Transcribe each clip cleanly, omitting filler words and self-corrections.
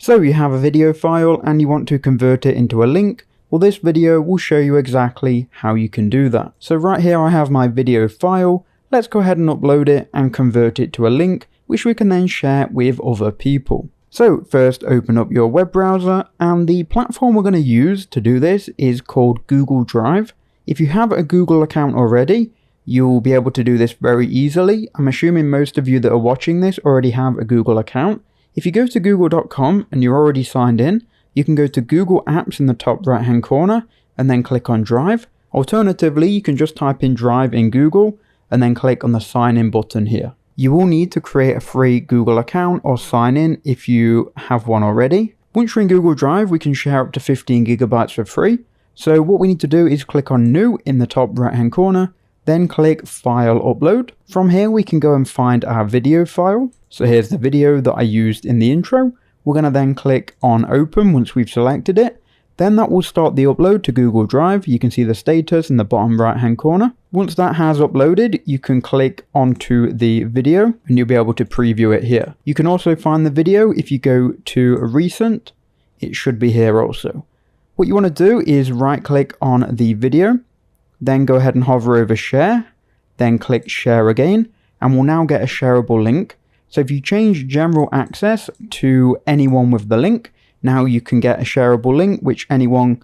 So you have a video file and you want to convert it into a link. Well, this video will show you exactly how you can do that. So right here I have my video file. Let's go ahead and upload it and convert it to a link, which we can then share with other people. So first open up your web browser, and the platform we're going to use to do this is called Google Drive. If you have a Google account already, you'll be able to do this very easily. I'm assuming most of you that are watching this already have a Google account. If you go to google.com and you're already signed in, you can go to Google Apps in the top right hand corner and then click on Drive. Alternatively, you can just type in Drive in Google and then click on the sign in button here. You will need to create a free Google account or sign in if you have one already. Once you're in Google Drive, we can share up to 15 gigabytes for free. So what we need to do is click on New in the top right hand corner, then click File Upload. From here we can go and find our video file. So here's the video that I used in the intro. We're going to then click on Open once we've selected it. Then that will start the upload to Google Drive. You can see the status in the bottom right hand corner. Once that has uploaded, you can click onto the video and you'll be able to preview it here. You can also find the video if you go to Recent. It should be here also. What you want to do is right click on the video, then go ahead and hover over Share, then click Share again, and we'll now get a shareable link. So if you change General Access to anyone with the link, now you can get a shareable link which anyone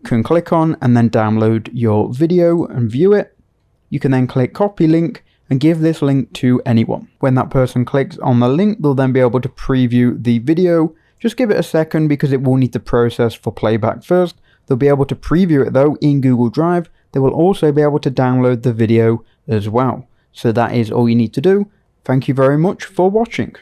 can click on and then download your video and view it. You can then click Copy Link and give this link to anyone. When that person clicks on the link, they'll then be able to preview the video. Just give it a second because it will need to process for playback first. They'll be able to preview it though in Google Drive. They will also be able to download the video as well. So that is all you need to do. Thank you very much for watching.